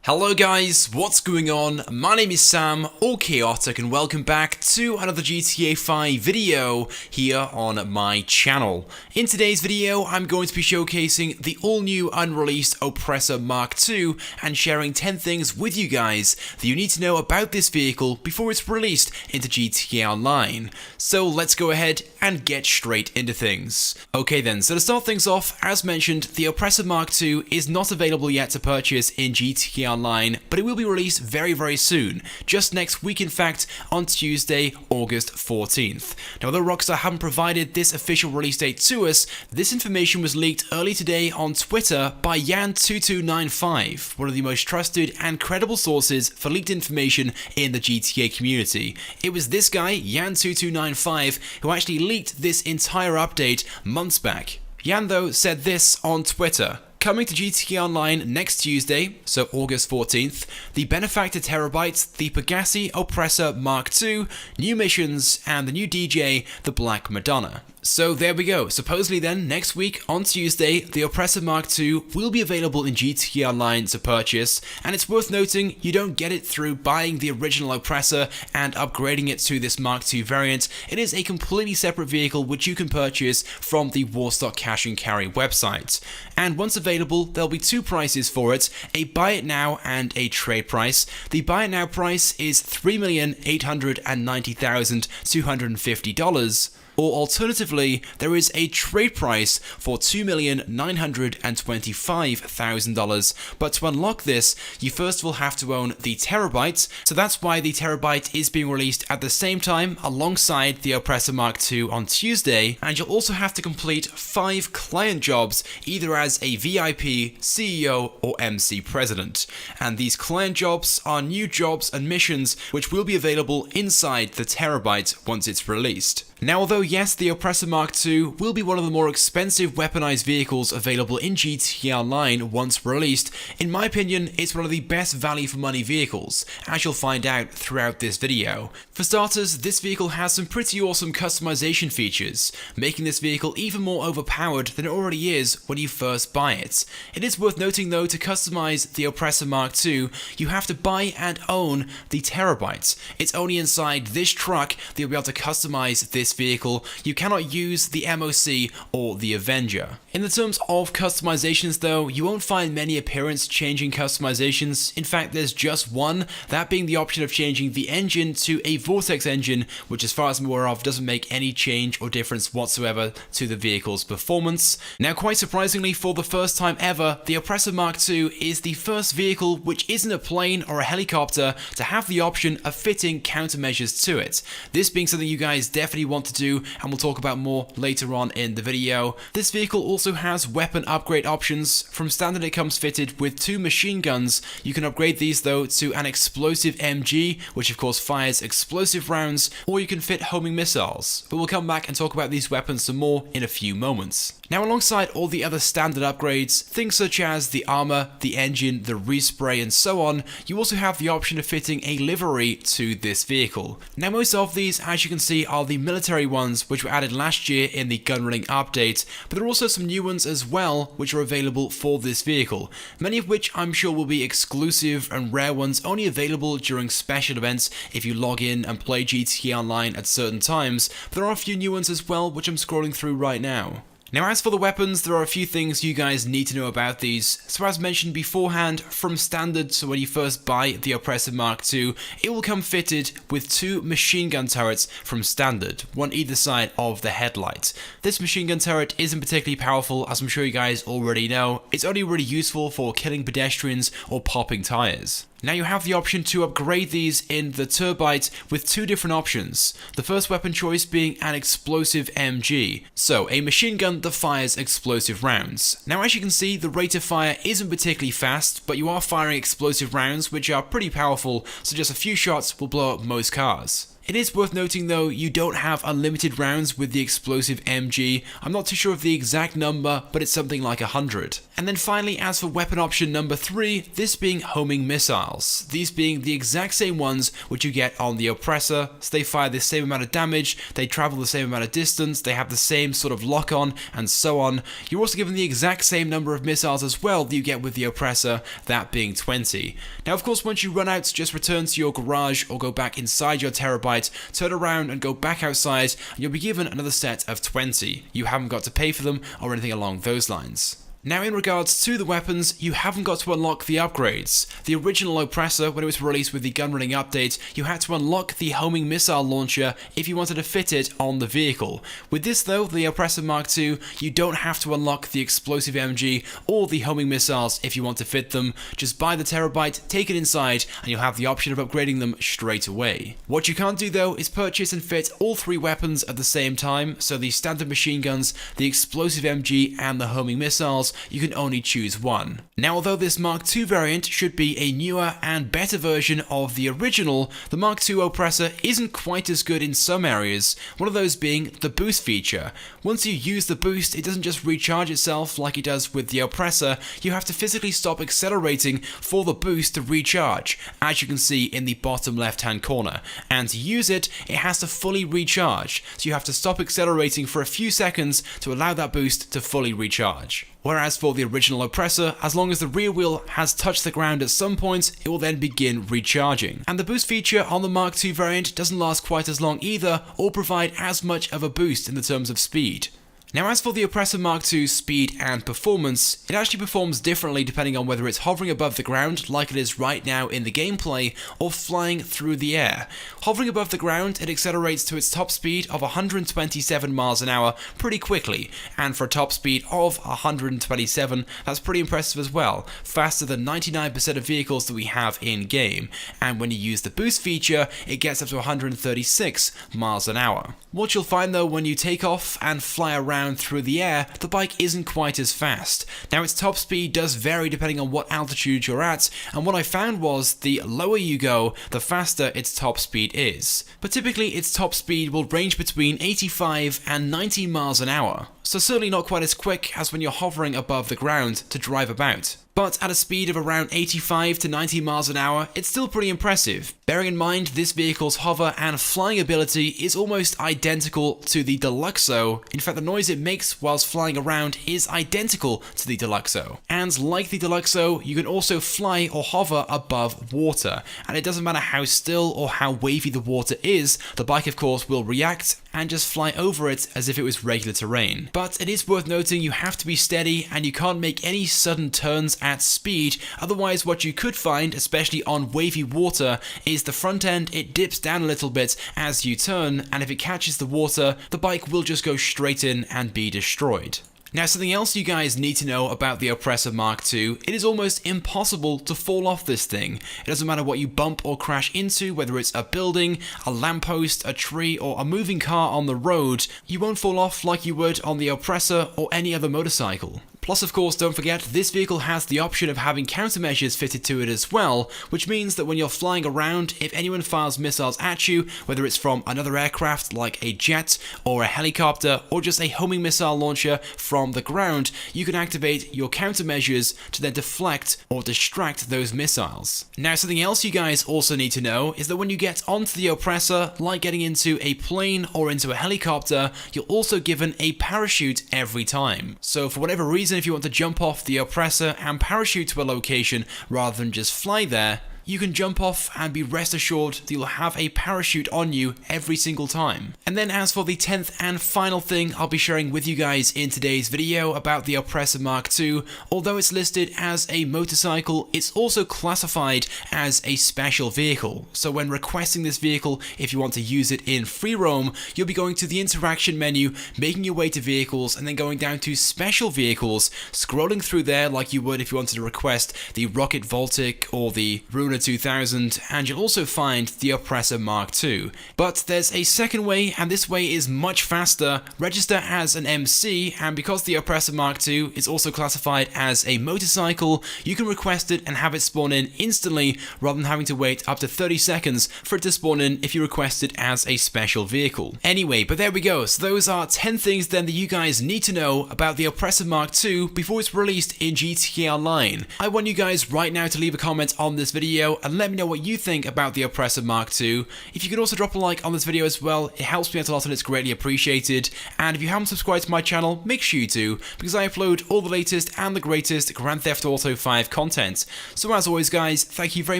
Hello guys, what's going on? My name is Sam, or Chaotic, and welcome back to another GTA 5 video here on my channel. In today's video, I'm going to be showcasing the all-new unreleased Oppressor MK2 and sharing 10 things with you guys that you need to know about this vehicle before it's released into GTA Online. So let's go ahead and get straight into things. Okay then, so to start things off, as mentioned, the Oppressor MK2 is not available yet to purchase in GTA Online, but it will be released very soon, just next week in fact, on Tuesday, August 14th. Now although Rockstar haven't provided this official release date to us, this information was leaked early today on Twitter by Yan2295, one of the most trusted and credible sources for leaked information in the GTA community. It was this guy, Yan2295, who actually leaked this entire update months back. Yan though said this on Twitter: coming to GTA Online next Tuesday, so August 14th, the Benefactor Terabytes, the Pegassi Oppressor MK2, new missions, and the new DJ, the Black Madonna. So there we go. Supposedly then, next week on Tuesday, the Oppressor MK2 will be available in GTA Online to purchase, and it's worth noting you don't get it through buying the original Oppressor and upgrading it to this MK2 variant. It is a completely separate vehicle which you can purchase from the Warstock Cash and Carry website. And once available, there'll be two prices for it, a buy it now and a trade price. The buy it now price is $3,890,250. Or alternatively, there is a trade price for $2,925,000, but to unlock this, you first will have to own the Terabyte, so that's why the Terabyte is being released at the same time alongside the Oppressor MK2 on Tuesday, and you'll also have to complete 5 client jobs, either as a VIP, CEO, or MC President. And these client jobs are new jobs and missions which will be available inside the Terabyte once it's released. Now although yes, the Oppressor MK2 will be one of the more expensive weaponized vehicles available in GTA Online once released, in my opinion it's one of the best value for money vehicles, as you'll find out throughout this video. For starters, this vehicle has some pretty awesome customization features, making this vehicle even more overpowered than it already is when you first buy it. It is worth noting though, to customize the Oppressor MK2, you have to buy and own the Terabyte. It's only inside this truck that you'll be able to customize this vehicle. You cannot use the MOC or the Avenger. In the terms of customizations though, you won't find many appearance changing customizations. In fact, there's just one, that being the option of changing the engine to a Vortex engine, which as far as I'm aware of doesn't make any change or difference whatsoever to the vehicle's performance. Now quite surprisingly, for the first time ever, the Oppressor MK2 is the first vehicle which isn't a plane or a helicopter to have the option of fitting countermeasures to it. This being something you guys definitely want to do, and we'll talk about more later on in the video. This vehicle also has weapon upgrade options. From standard it comes fitted with 2 machine guns. You can upgrade these though to an explosive MG, which of course fires explosive rounds, or you can fit homing missiles. But we'll come back and talk about these weapons some more in a few moments. Now alongside all the other standard upgrades, things such as the armor, the engine, the respray and so on, you also have the option of fitting a livery to this vehicle. Now most of these, as you can see, are the military ones which were added last year in the gunrunning update, but there are also some new ones as well which are available for this vehicle, many of which I'm sure will be exclusive and rare ones only available during special events if you log in and play GTA Online at certain times, but there are a few new ones as well which I'm scrolling through right now. Now as for the weapons, there are a few things you guys need to know about these. So as mentioned beforehand, from standard, so when you first buy the Oppressor MK2, it will come fitted with 2 machine gun turrets from standard, one either side of the headlight. This machine gun turret isn't particularly powerful, as I'm sure you guys already know. It's only really useful for killing pedestrians or popping tires. Now you have the option to upgrade these in the Terabyte with 2 different options. The first weapon choice being an explosive MG, so a machine gun that fires explosive rounds. Now as you can see, the rate of fire isn't particularly fast, but you are firing explosive rounds which are pretty powerful, so just a few shots will blow up most cars. It is worth noting though, you don't have unlimited rounds with the explosive MG. I'm not too sure of the exact number, but it's something like 100. And then finally, as for weapon option number 3, this being homing missiles. These being the exact same ones which you get on the Oppressor, so they fire the same amount of damage, they travel the same amount of distance, they have the same sort of lock-on, and so on. You're also given the exact same number of missiles as well that you get with the Oppressor, that being 20. Now of course, once you run out, just return to your garage or go back inside your Terabyte, turn around and go back outside, and you'll be given another set of 20. You haven't got to pay for them or anything along those lines. Now in regards to the weapons, you haven't got to unlock the upgrades. The original Oppressor, when it was released with the gunrunning update, you had to unlock the homing missile launcher if you wanted to fit it on the vehicle. With this though, the Oppressor MK2, you don't have to unlock the explosive MG or the homing missiles if you want to fit them. Just buy the Terabyte, take it inside, and you'll have the option of upgrading them straight away. What you can't do though is purchase and fit all 3 weapons at the same time, so the standard machine guns, the explosive MG, and the homing missiles. You can only choose one. Now although this Mark II variant should be a newer and better version of the original, the Mark II Oppressor isn't quite as good in some areas, one of those being the boost feature. Once you use the boost, it doesn't just recharge itself like it does with the Oppressor, you have to physically stop accelerating for the boost to recharge, as you can see in the bottom left hand corner, and to use it, it has to fully recharge, so you have to stop accelerating for a few seconds to allow that boost to fully recharge. Whereas for the original Oppressor, as long as the rear wheel has touched the ground at some point, it will then begin recharging. And the boost feature on the Mark II variant doesn't last quite as long either, or provide as much of a boost in the terms of speed. Now as for the Oppressor Mark II's speed and performance, it actually performs differently depending on whether it's hovering above the ground like it is right now in the gameplay, or flying through the air. Hovering above the ground, it accelerates to its top speed of 127 miles an hour pretty quickly, and for a top speed of 127, that's pretty impressive as well, faster than 99% of vehicles that we have in game, and when you use the boost feature, it gets up to 136 miles an hour. What you'll find though when you take off and fly around through the air, the bike isn't quite as fast. Now its top speed does vary depending on what altitude you're at, and what I found was the lower you go, the faster its top speed is. But typically its top speed will range between 85 and 90 miles an hour, so certainly not quite as quick as when you're hovering above the ground to drive about. But at a speed of around 85 to 90 miles an hour, it's still pretty impressive. Bearing in mind this vehicle's hover and flying ability is almost identical to the Deluxo. In fact, the noise it makes whilst flying around is identical to the Deluxo. And like the Deluxo, you can also fly or hover above water. And it doesn't matter how still or how wavy the water is, the bike of course will react and just fly over it as if it was regular terrain. But it is worth noting you have to be steady and you can't make any sudden turns at speed, otherwise what you could find, especially on wavy water, is the front end, it dips down a little bit as you turn, and if it catches the water, the bike will just go straight in and be destroyed. Now something else you guys need to know about the Oppressor Mark II, it is almost impossible to fall off this thing. It doesn't matter what you bump or crash into, whether it's a building, a lamppost, a tree, or a moving car on the road, you won't fall off like you would on the Oppressor or any other motorcycle. Plus, of course, don't forget, this vehicle has the option of having countermeasures fitted to it as well, which means that when you're flying around, if anyone fires missiles at you, whether it's from another aircraft like a jet or a helicopter or just a homing missile launcher from the ground, you can activate your countermeasures to then deflect or distract those missiles. Now, something else you guys also need to know is that when you get onto the Oppressor, like getting into a plane or into a helicopter, you're also given a parachute every time. So for whatever reason, if you want to jump off the Oppressor and parachute to a location rather than just fly there, you can jump off and be rest assured that you'll have a parachute on you every single time. And then as for the 10th and final thing I'll be sharing with you guys in today's video about the Oppressor Mark II, although it's listed as a motorcycle, it's also classified as a special vehicle. So when requesting this vehicle, if you want to use it in free roam, you'll be going to the interaction menu, making your way to vehicles, and then going down to special vehicles, scrolling through there like you would if you wanted to request the Rocket Voltic or the Runa 2000, and you'll also find the Oppressor MK2. But there's a second way, and this way is much faster. Register as an MC, and because the Oppressor MK2 is also classified as a motorcycle, you can request it and have it spawn in instantly rather than having to wait up to 30 seconds for it to spawn in if you request it as a special vehicle. Anyway, but there we go. So those are 10 things then that you guys need to know about the Oppressor MK2 before it's released in GTA Online. I want you guys right now to leave a comment on this video and let me know what you think about the Oppressor MK2. If you could also drop a like on this video as well, it helps me out a lot and it's greatly appreciated. And if you haven't subscribed to my channel, make sure you do, because I upload all the latest and the greatest Grand Theft Auto 5 content. So as always guys, thank you very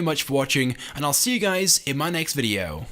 much for watching, and I'll see you guys in my next video.